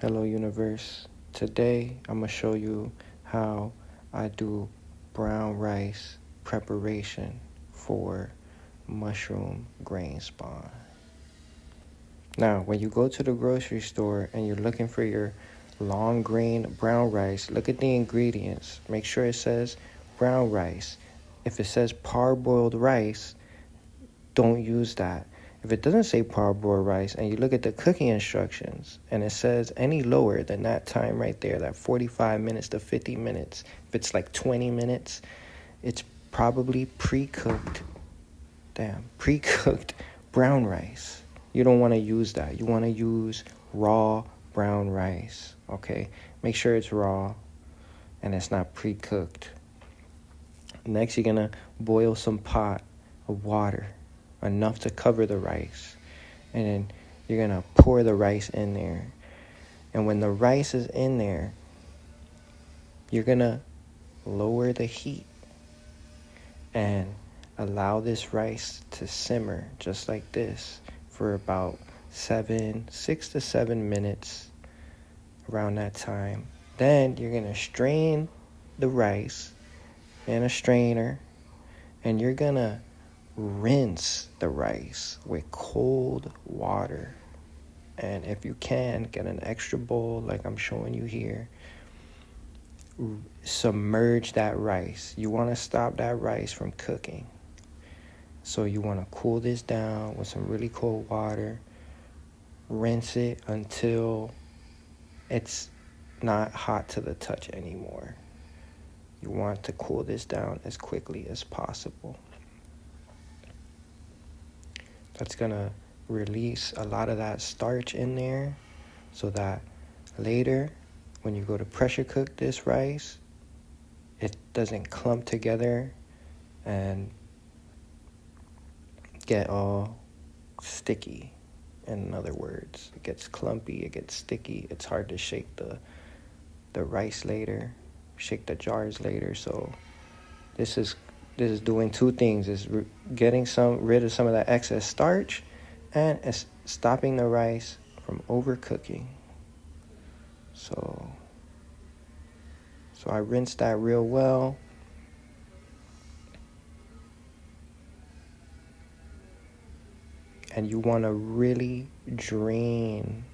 Hello universe. Today I'm going to show you how I do brown rice preparation for mushroom grain spawn. Now, when you go to the grocery store and you're looking for your long grain brown rice, look at the ingredients. Make sure it says brown rice. If it says parboiled rice, don't use that. If it doesn't say parboiled rice and you look at the cooking instructions and it says any lower than that time right there, that 45 minutes to 50 minutes, if it's like 20 minutes, it's probably pre-cooked brown rice. You don't want to use that. You want to use raw brown rice, okay? Make sure it's raw and it's not pre-cooked. Next, you're going to boil some pot of water, enough to cover the rice, and then you're gonna pour the rice in there. And when the rice is in there, you're gonna lower the heat and allow this rice to simmer just like this for about 6 to 7 minutes, around that time. Then you're gonna strain the rice in a strainer and you're gonna rinse the rice with cold water. And if you can, get an extra bowl like I'm showing you here. Submerge that rice. You want to stop that rice from cooking. So you want to cool this down with some really cold water. Rinse it until it's not hot to the touch anymore. You want to cool this down as quickly as possible. That's going to release a lot of that starch in there so that later when you go to pressure cook this rice, it doesn't clump together and get all sticky. In other words, it gets clumpy, it gets sticky. It's hard to shake the rice later, shake the jars later. So this is doing two things. It's getting rid of some of that excess starch, and it's stopping the rice from overcooking. So I rinsed that real well. And you want to really drain,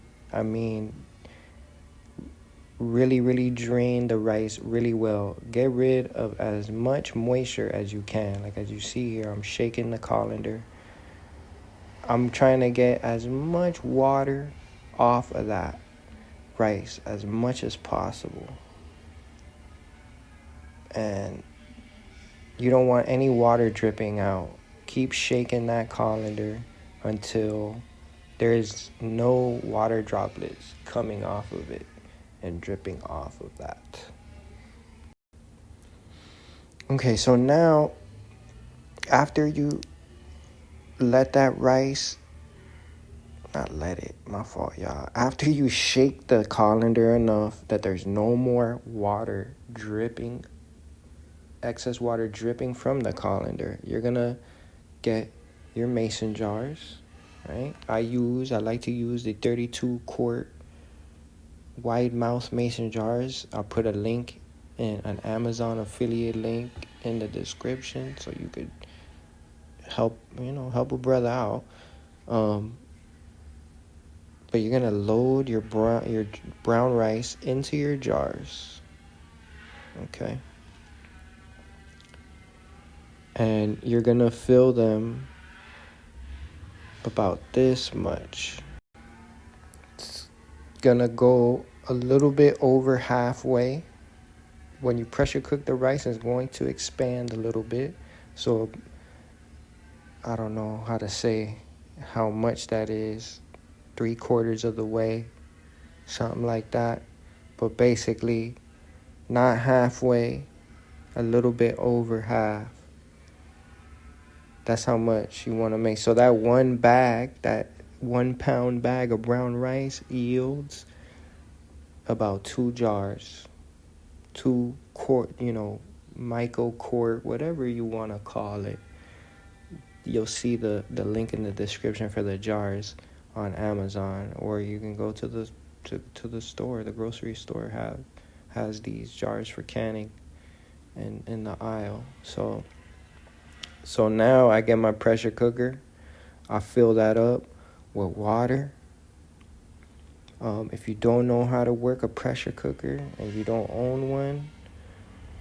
really drain the rice really well. Get rid of as much moisture as you can. Like as you see here, I'm shaking the colander. I'm trying to get as much water off of that rice as much as possible. And you don't want any water dripping out. Keep shaking that colander until there's no water droplets coming off of it and dripping off of that. Okay, so now after you let that rice, my fault, y'all. After you shake the colander enough that there's no more water dripping, excess water dripping from the colander, you're gonna get your mason jars, right? I like to use the 32 quart wide mouth mason jars. I'll put a link in an Amazon affiliate link in the description so you could help a brother out. But you're gonna load your brown rice into your jars, okay? And you're gonna fill them about this much. It's gonna go a little bit over halfway. When you pressure cook the rice, it's going to expand a little bit. So I don't know how to say how much that is. 3/4 of the way, something like that. But basically, not halfway, a little bit over half. That's how much you want to make. So that one bag, that 1 pound bag of brown rice yields about 2 jars, 2 quart, micro quart, whatever you want to call it. You'll see the link in the description for the jars on Amazon, or you can go to the to the store. The grocery store has these jars for canning in the aisle. So now I get my pressure cooker. I fill that up with water. If you don't know how to work a pressure cooker and you don't own one,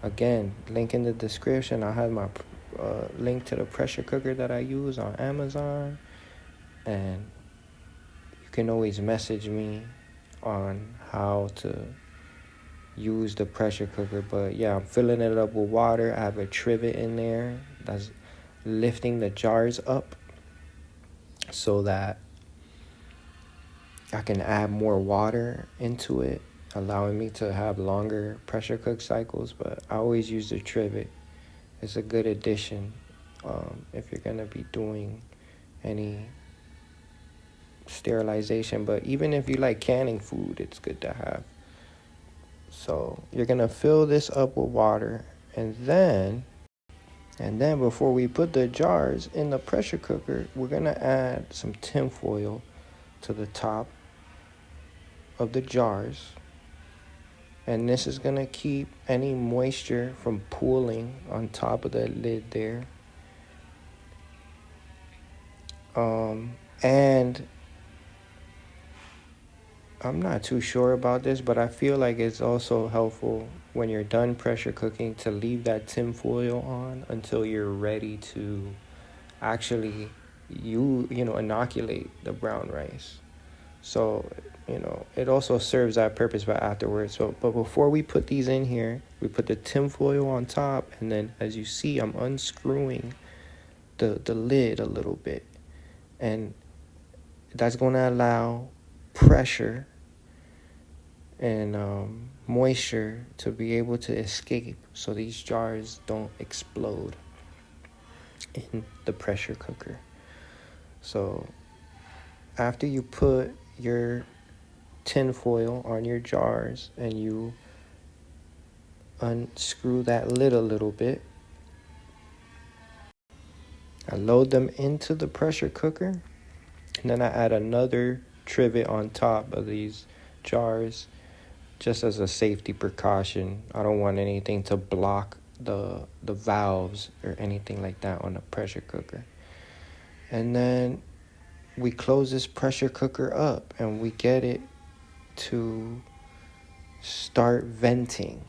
again, link in the description. I have my link to the pressure cooker that I use on Amazon, and you can always message me on how to use the pressure cooker. But yeah, I'm filling it up with water. I have a trivet in there that's lifting the jars up so that I can add more water into it, allowing me to have longer pressure cook cycles. But I always use the trivet. It's a good addition if you're going to be doing any sterilization. But even if you like canning food, it's good to have. So you're going to fill this up with water, and then before we put the jars in the pressure cooker, we're going to add some tin foil to the top of the jars. And this is going to keep any moisture from pooling on top of the lid there. And I'm not too sure about this, but I feel like it's also helpful when you're done pressure cooking to leave that tin foil on until you're ready to actually inoculate the brown rice. So, it also serves that purpose but afterwards. But before we put these in here, we put the tin foil on top, and then as you see, I'm unscrewing the lid a little bit. And that's going to allow pressure and moisture to be able to escape so these jars don't explode in the pressure cooker. So after you put your tin foil on your jars and you unscrew that lid a little bit, I load them into the pressure cooker, and then I add another trivet on top of these jars just as a safety precaution. I don't want anything to block the valves or anything like that on the pressure cooker. And then we close this pressure cooker up and we get it to start venting.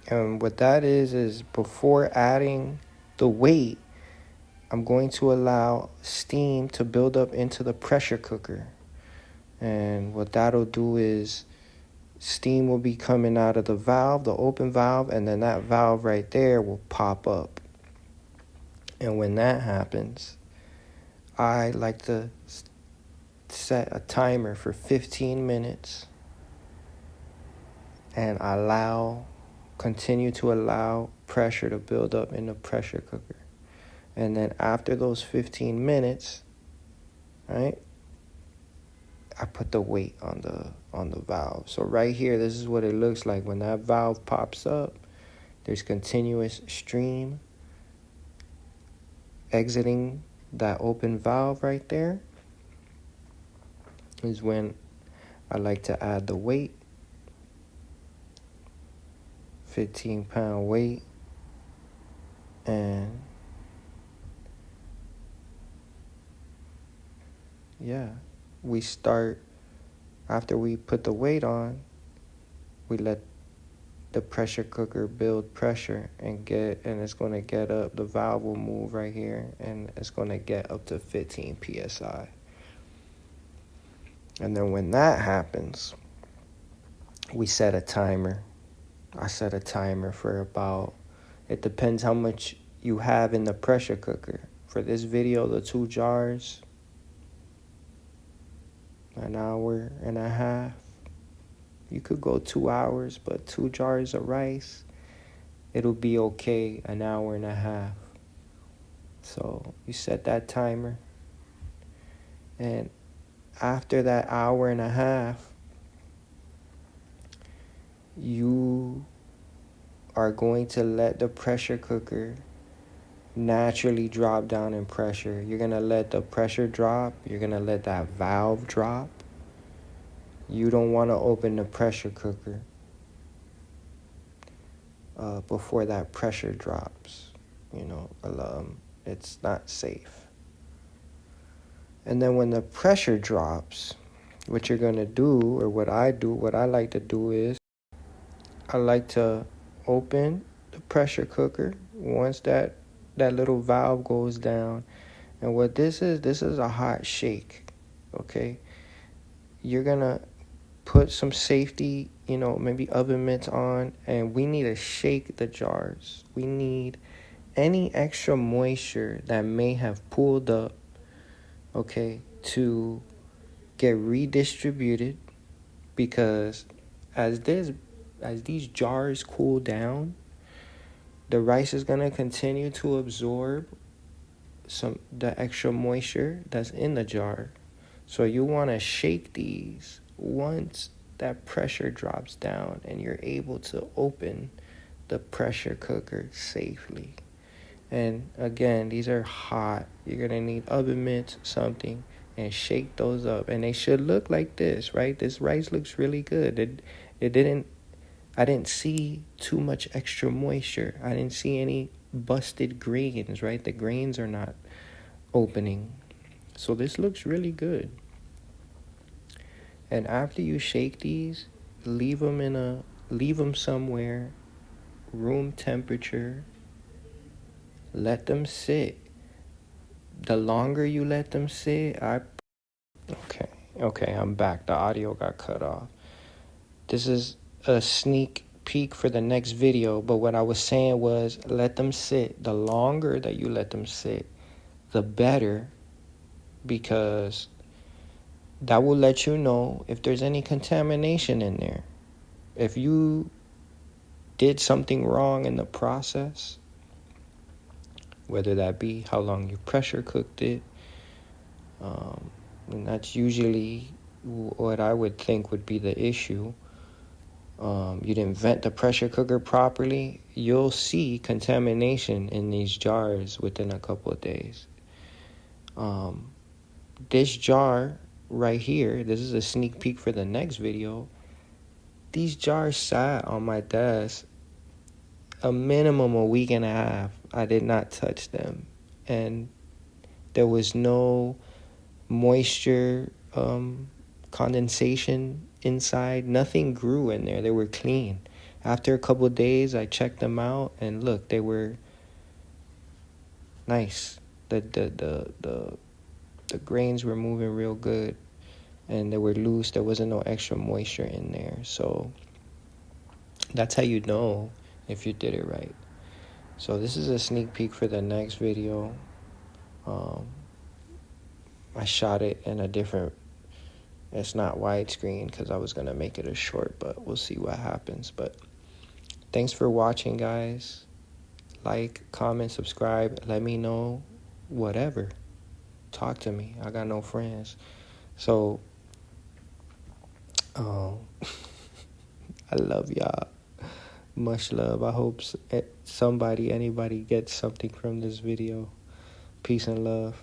And what that is before adding the weight, I'm going to allow steam to build up into the pressure cooker. And what that'll do is steam will be coming out of the valve, the open valve, and then that valve right there will pop up. And when that happens, I like to set a timer for 15 minutes and continue to allow pressure to build up in the pressure cooker. And then after those 15 minutes, right, I put the weight on the valve. So right here, this is what it looks like. When that valve pops up, there's continuous stream exiting that open valve right there. Is when I like to add the weight. 15-pound weight. And yeah, we start, after we put the weight on, we let the pressure cooker build pressure and it's going to get up. The valve will move right here and it's going to get up to 15 psi. And then when that happens, we set a timer. I set a timer for about, it depends how much you have in the pressure cooker. For this video, the 2 jars, an hour and a half. You could go 2 hours, but 2 jars of rice, it'll be okay, an hour and a half. So you set that timer. And after that hour and a half, you are going to let the pressure cooker naturally drop down in pressure. You're going to let the pressure drop. You're going to let that valve drop. You don't want to open the pressure cooker before that pressure drops. It's not safe. And then when the pressure drops, what you're going to do, or what I like to do is I like to open the pressure cooker once that little valve goes down. And what this is a hot shake, okay? You're going to put some safety, maybe oven mitts on, and we need to shake the jars. We need any extra moisture that may have pooled up, okay, to get redistributed, because as these jars cool down, the rice is going to continue to absorb the extra moisture that's in the jar. So you want to shake these once that pressure drops down and you're able to open the pressure cooker safely. And again, these are hot. You're going to need oven mitts, something, and shake those up. And they should look like this, right? This rice looks really good. I didn't see too much extra moisture. I didn't see any busted grains, right? The grains are not opening. So this looks really good. And after you shake these, leave them somewhere room temperature. Let them sit. The longer you let them sit, okay, I'm back. The audio got cut off. This is a sneak peek for the next video, but what I was saying was let them sit. The longer that you let them sit, the better, because that will let you know if there's any contamination in there. If you did something wrong in the process, whether that be how long you pressure cooked it, and that's usually what I would think would be the issue. You didn't vent the pressure cooker properly, you'll see contamination in these jars within a couple of days. This jar right here, this is a sneak peek for the next video. These jars sat on my desk a minimum a week and a half. I did not touch them, and there was no moisture condensation inside. Nothing grew in there. They were clean. After a couple of days, I checked them out, and look, they were nice. The grains were moving real good, and they were loose. There wasn't no extra moisture in there. So that's how you know if you did it right. So this is a sneak peek for the next video. I shot it in a different, it's not widescreen because I was going to make it a short, but we'll see what happens. But thanks for watching, guys. Like, comment, subscribe. Let me know whatever. Talk to me. I got no friends. So, I love y'all. Much love. I hope anybody gets something from this video. Peace and love.